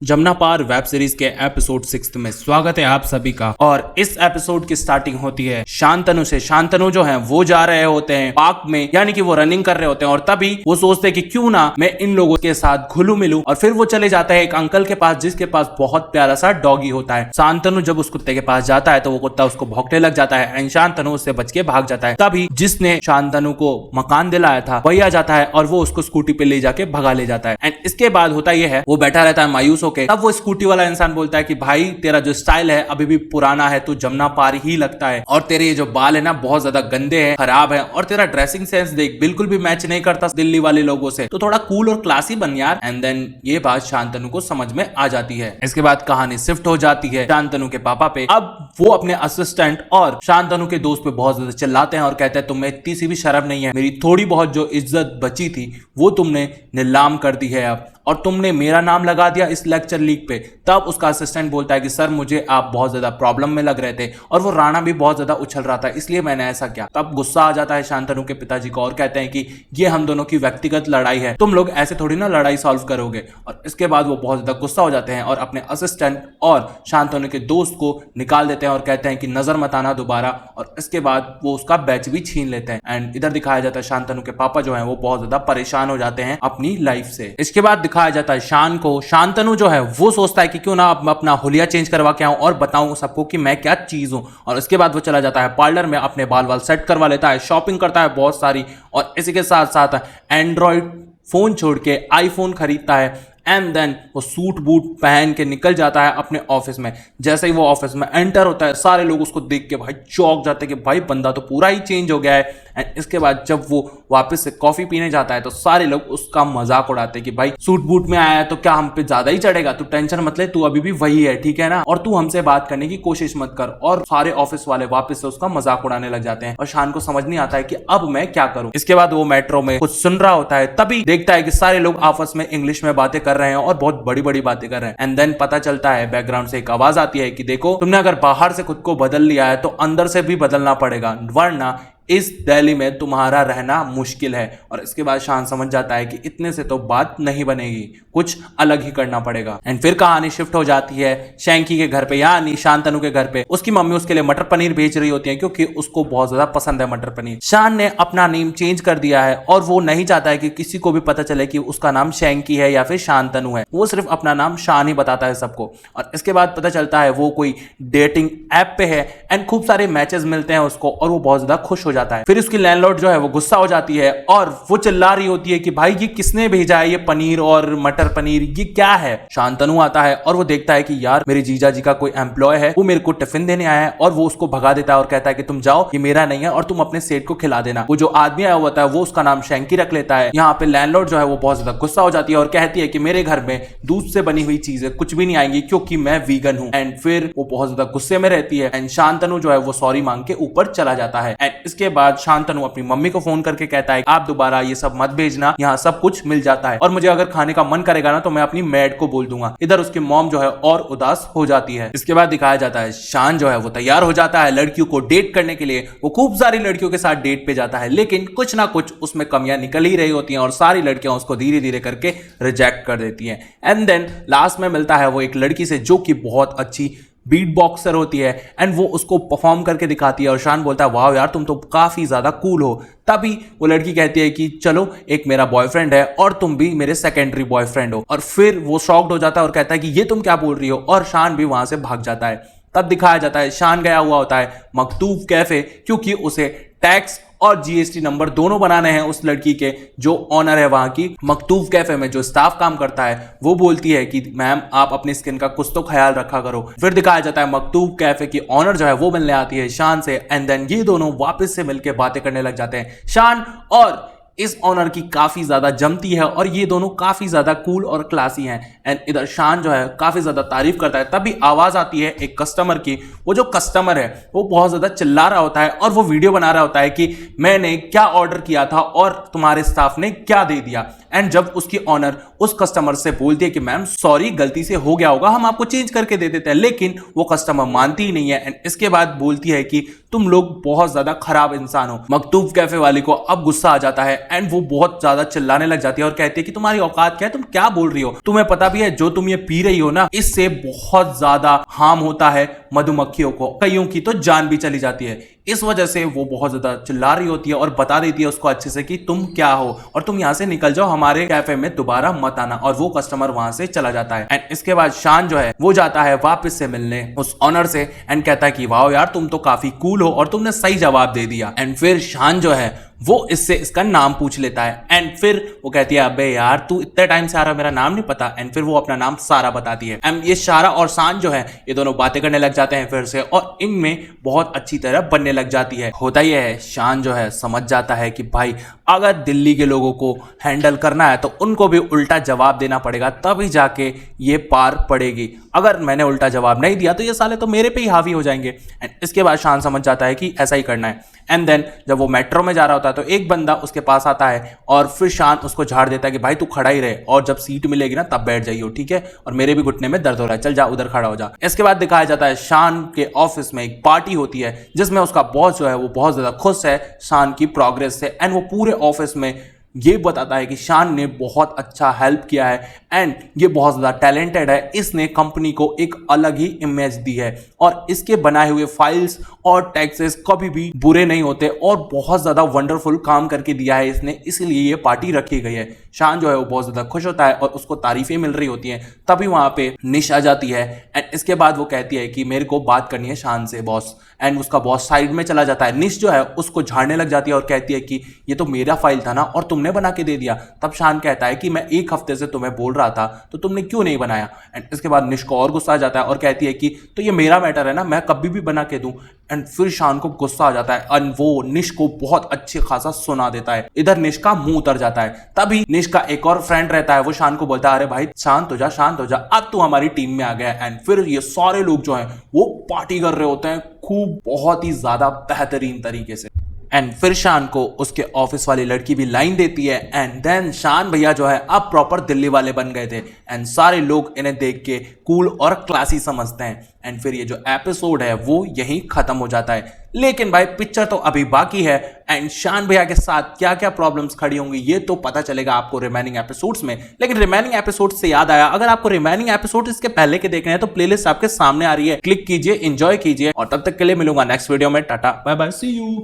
जमुना पार web series के episode 6 में स्वागत है आप सभी का। और इस एपिसोड की स्टार्टिंग होती है शांतनु से। शांतनु जो है वो जा रहे होते हैं पार्क में, यानी कि वो रनिंग कर रहे होते हैं और तभी वो सोचते हैं कि क्यों ना मैं इन लोगों के साथ घुलू मिलूं। और फिर वो चले जाते हैं एक अंकल के पास जिसके पास बहुत प्यारा सा डॉगी होता है। शांतनु जब उस कुत्ते के पास जाता है तो वो कुत्ता उसको भौंकने लग जाता है एंड शांतनु उससे बच के भाग जाता है। तभी जिसने शांतनु को मकान दिलाया था वही आ जाता है और वो उसको स्कूटी पे ले जाके भगा ले जाता है। एंड इसके बाद होता यह है, वो बैठा रहता है मायूस होके। तब वो स्कूटी वाला इंसान बोलता है कि भाई तेरा जो स्टाइल है अभी भी पुराना है, तू जमुना पार ही लगता है और तेरे ये जो बाल है ना बहुत ज्यादा गंदे हैं, खराब है, और तेरा ड्रेसिंग सेंस देख बिल्कुल भी मैच नहीं करता दिल्ली वाले लोगों से, तो थोड़ा कूल और क्लासी बन यार। एंड देन ये बात शांतनु को समझ में आ जाती है। इसके बाद कहानी शिफ्ट हो जाती है शांतनु के पापा पे। अब वो अपने असिस्टेंट और शांतनु के दोस्त पे बहुत ज्यादा चिल्लाते हैं और कहते हैं तुम्हें इतनी सी भी शर्म नहीं है, मेरी थोड़ी बहुत जो इज्जत बची थी वो तुमने नीलाम कर दी है अब, और तुमने मेरा नाम लगा दिया इस लेक्चर लीक पे। तब उसका असिस्टेंट बोलता है कि सर मुझे आप बहुत ज्यादा प्रॉब्लम में लग रहे थे और वो राणा भी बहुत ज्यादा उछल रहा था इसलिए मैंने ऐसा किया। तब गुस्सा आ जाता है शांतनु के पिताजी को और कहते हैं कि ये हम दोनों की व्यक्तिगत लड़ाई है, तुम लोग ऐसे थोड़ी ना लड़ाई सॉल्व करोगे। और इसके बाद वो बहुत ज्यादा गुस्सा हो जाते हैं और अपने असिस्टेंट और शांतनु के दोस्त को निकाल देते हैं और कहते हैं कि नजर मत आना दोबारा। और इसके बाद वो उसका बैच भी छीन लेते हैं। एंड इधर दिखाया जाता है शांतनु के पापा जो है वो बहुत ज्यादा परेशान हो जाते हैं अपनी लाइफ से। इसके बाद दिखाया जाता है शान को। शांतनु जो है वो सोचता है कि क्यों ना अपना हुलिया चेंज करवा के आऊं और बताऊं सबको कि मैं क्या चीज हूं। और इसके बाद वो चला जाता है पार्लर में, अपने बाल वाल सेट करवा लेता है, शॉपिंग करता है बहुत सारी, और इसी के साथ साथ एंड्रॉइड फोन छोड़ के आईफोन खरीदता है। एंड देन वो सूट बूट पहन के निकल जाता है अपने ऑफिस में। जैसे ही वो ऑफिस में एंटर होता है सारे लोग उसको देख के भाई चौंक जाते हैं कि भाई बंदा तो पूरा ही चेंज हो गया है। एंड इसके बाद जब वो वापस से कॉफी पीने जाता है तो सारे लोग उसका मजाक उड़ाते हैं कि भाई सूट बूट में आया है तो क्या हम पे ज्यादा ही चढ़ेगा, तू टेंशन मत ले, तू अभी भी वही है ठीक है ना, और तू हमसे बात करने की कोशिश मत कर। और सारे ऑफिस वाले वापस से उसका मजाक उड़ाने लग जाते हैं और शान को समझ नहीं आता है कि अब मैं क्या करूं। इसके बाद वो मेट्रो में कुछ सुन रहा होता है, तभी देखता है कि सारे लोग आपस में इंग्लिश में बातें कर रहे हैं और बहुत बड़ी बड़ी बातें कर रहे हैं। एंड देन पता चलता है बैकग्राउंड से एक आवाज आती है कि देखो तुमने अगर बाहर से खुद को बदल लिया है तो अंदर से भी बदलना पड़ेगा, वरना इस दिल्ली में तुम्हारा रहना मुश्किल है। और इसके बाद शान समझ जाता है कि इतने से तो बात नहीं बनेगी, कुछ अलग ही करना पड़ेगा। एंड फिर कहानी शिफ्ट हो जाती है शैंकी के घर पे, यानी शांतनु के घर पे। उसकी मम्मी उसके लिए मटर पनीर भेज रही होती है क्योंकि उसको बहुत ज्यादा पसंद है मटर पनीर। शान ने अपना नेम चेंज कर दिया है और वो नहीं चाहता है कि किसी को भी पता चले कि उसका नाम शैंकी है या फिर शांतनु है, वो सिर्फ अपना नाम शान ही बताता है सबको। और इसके बाद पता चलता है वो कोई डेटिंग ऐप पे है एंड खूब सारे मैचेस मिलते हैं उसको और वो बहुत ज्यादा खुश हो जाता है। फिर उसकी लैंडलॉर्ड जो है वो गुस्सा हो जाती है और वो चिल्ला रही होती है कि भाई ये किसने भेजा है ये पनीर और मटर पनीर, ये क्या है। शांतनु आता है और वो देखता है कि यार मेरे जीजा जी का कोई एम्प्लॉय है, वो मेरे को टिफिन देने आया है, और वो उसको भगा देता है और कहता है कि तुम जाओ, ये मेरा नहीं है और तुम अपने सेठ को खिला देना। वो जो आदमी आया हुआ था वो उसका नाम शैंकी रख लेता है। यहाँ पे लैंडलॉर्ड जो है वो बहुत ज्यादा गुस्सा हो जाती है और कहती है कि मेरे घर में दूध से बनी हुई चीजें कुछ भी नहीं आएंगी क्योंकि मैं वीगन हूँ। एंड फिर वो बहुत ज्यादा गुस्से में रहती है एंड शांतनु जो है वो सॉरी मांग के ऊपर चला जाता है। एंड इसके बाद शांतनु अपनी मम्मी को फोन करके कहता है आप दोबारा ये सब मत भेजना, यहाँ सब कुछ मिल जाता है, और मुझे अगर खाने का मन करेगा ना तो मैं अपनी मैड को बोल दूंगा। इधर उसकी मॉम जो है और उदास हो जाती है। इसके बाद दिखाया जाता है शान जो है वो तैयार हो जाता है लड़कियों को डेट करने के लिए। वो खूब सारी लड़कियों के साथ डेट पे जाता है लेकिन कुछ ना कुछ उसमें कमियां निकल ही रही होती हैं और सारी लड़कियां उसको धीरे धीरे करके रिजेक्ट कर देती हैं। एंड देन लास्ट में मिलता है वो एक लड़की से जो कि बहुत अच्छी बीट बॉक्सर होती है एंड वो उसको परफॉर्म करके दिखाती है और शान बोलता है वाह यार तुम तो काफी ज्यादा कूल हो। तभी वो लड़की कहती है कि चलो एक मेरा बॉयफ्रेंड है और तुम भी मेरे सेकेंडरी बॉयफ्रेंड हो। और फिर वो शॉक्ड हो जाता है और कहता है कि ये तुम क्या बोल रही हो, और शान भी वहां से भाग जाता है। तब दिखाया जाता है शान गया हुआ होता है मकतूब कैफे क्योंकि उसे टैक्स और जीएसटी नंबर दोनों बनाने हैं उस लड़की के जो ऑनर है वहां की। मकतूब कैफे में जो स्टाफ काम करता है वो बोलती है कि मैम आप अपनी स्किन का कुछ तो ख्याल रखा करो। फिर दिखाया जाता है मकतूब कैफे की ऑनर जो है वो मिलने आती है शान से एंड देन ये दोनों वापस से मिलकर बातें करने लग जाते हैं। शान और इस ऑनर की काफी ज्यादा जमती है और ये दोनों काफी ज्यादा कूल और क्लासी हैं। एंड इधर शान जो है काफी ज्यादा तारीफ करता है। तभी आवाज आती है एक कस्टमर की। वो जो कस्टमर है वो बहुत ज्यादा चिल्ला रहा होता है और वो वीडियो बना रहा होता है कि मैंने क्या ऑर्डर किया था और तुम्हारे स्टाफ ने क्या दे दिया। एंड जब उसकी ऑनर उस कस्टमर से बोलती है कि मैम सॉरी गलती से हो गया होगा, हम आपको चेंज करके दे देते हैं, लेकिन वो कस्टमर मानती ही नहीं है। एंड इसके बाद बोलती है कि तुम लोग बहुत ज्यादा खराब इंसान हो। मकतूब कैफे वाली को अब गुस्सा आ जाता है एंड वो बहुत ज्यादा चिल्लाने लग जाती है और कहती है कि तुम्हारी औकात क्या है, तुम क्या बोल रही हो, तुम्हें पता भी है जो तुम ये पी रही हो ना, इससे बहुत ज्यादा हार्म होता है मधुमक्खियों को, कईयों की तो जान भी चली जाती है। इस वजह से वो बहुत ज्यादा चिल्ला रही होती है और बता देती है उसको अच्छे से कि तुम क्या हो और तुम यहाँ से निकल जाओ, हमारे कैफे में दोबारा मत आना। और वो कस्टमर वहां से चला जाता है। एंड इसके बाद शान जो है वो जाता है वापस से मिलने उस ऑनर से एंड कहता है कि वाह यार तुम तो काफी कूल हो और तुमने सही जवाब दे दिया। एंड फिर शान जो है वो इससे इसका नाम पूछ लेता है एंड फिर वो कहती है अबे यार तू इतने टाइम से आ रहा, मेरा नाम नहीं पता। एंड फिर वो अपना नाम सारा बताती है। एंड ये सारा और शान जो है ये दोनों बातें करने लग जाते हैं फिर से और इनमें बहुत अच्छी तरह बनने लग जाती है। होता ही है शान जो है समझ जाता है कि भाई अगर दिल्ली के लोगों को हैंडल करना है तो उनको भी उल्टा जवाब देना पड़ेगा, तभी जाके ये पार पड़ेगी। अगर मैंने उल्टा जवाब नहीं दिया तो ये साले तो मेरे पे ही हावी हो जाएंगे। एंड इसके बाद शान समझ जाता है कि ऐसा ही करना है। एंड देन जब वो मेट्रो में जा रहा होता है तो एक बंदा उसके पास आता है और फिर शान उसको झाड़ देता है कि भाई तू खड़ा ही रहे और जब सीट मिलेगी ना तब बैठ जाइयो, ठीक है, और मेरे भी घुटने में दर्द हो रहा है, चल जा उधर खड़ा हो जा। इसके बाद दिखाया जाता है शान के ऑफिस में एक पार्टी होती है जिसमें उसका बॉस जो है वो बहुत ज्यादा खुश है शान की प्रोग्रेस से। एंड वो पूरे ऑफिस में ये बताता है कि शान ने बहुत अच्छा हेल्प किया है एंड ये बहुत ज़्यादा टैलेंटेड है, इसने कंपनी को एक अलग ही इमेज दी है और इसके बनाए हुए फाइल्स और टैक्सेस कभी भी बुरे नहीं होते और बहुत ज़्यादा वंडरफुल काम करके दिया है इसने, इसलिए ये पार्टी रखी गई है। शान जो है वो बहुत ज़्यादा खुश होता है और उसको तारीफें मिल रही होती हैं। तभी वहाँ पे निश आ जाती है एंड इसके बाद वो कहती है कि मेरे को बात करनी है शान से बॉस। एंड उसका बॉस साइड में चला जाता है। निश जो है उसको झाड़ने लग जाती है और कहती है कि ये तो मेरा फाइल था ना और तुमने बना के दे दिया। तब शान कहता है कि मैं एक हफ्ते से तुम्हें बोल रहा था तो तुमने क्यों नहीं बनाया। एंड इसके बाद निश को और गुस्सा आ जाता है और कहती है कि तो ये मेरा मैटर है ना, मैं कभी भी बना के दूं। एंड फिर शान को गुस्सा आ जाता है एंड वो निश को बहुत अच्छे खासा सुना देता है। इधर निश का मुंह उतर जाता है। तभी निश का एक और फ्रेंड रहता है, वो शान को बोलता है अरे भाई शांत हो जा, शांत हो जा, अब तू हमारी टीम में आ गया। एंड फिर ये सारे लोग जो हैं वो पार्टी कर रहे होते हैं खूब, बहुत ही ज्यादा बेहतरीन तरीके से। एंड फिर शान को उसके ऑफिस वाली लड़की भी लाइन देती है। एंड देन शान भैया जो है अब प्रॉपर दिल्ली वाले बन गए थे एंड सारे लोग इन्हें देख के कूल और क्लासी समझते हैं। एंड फिर ये जो एपिसोड है वो यहीं खत्म हो जाता है। लेकिन भाई पिक्चर तो अभी बाकी है एंड शान भैया के साथ क्या क्या प्रॉब्लम्स खड़ी होंगी ये तो पता चलेगा आपको रिमेनिंग एपिसोड्स में। लेकिन रिमेनिंग एपिसोड से याद आया, अगर आपको रिमेनिंग एपिसोड इसके पहले के देखने हैं तो प्लेलिस्ट आपके सामने आ रही है, क्लिक कीजिए, एंजॉय कीजिए और तब तक के लिए मिलूंगा नेक्स्ट वीडियो में। Tata bye bye, see you.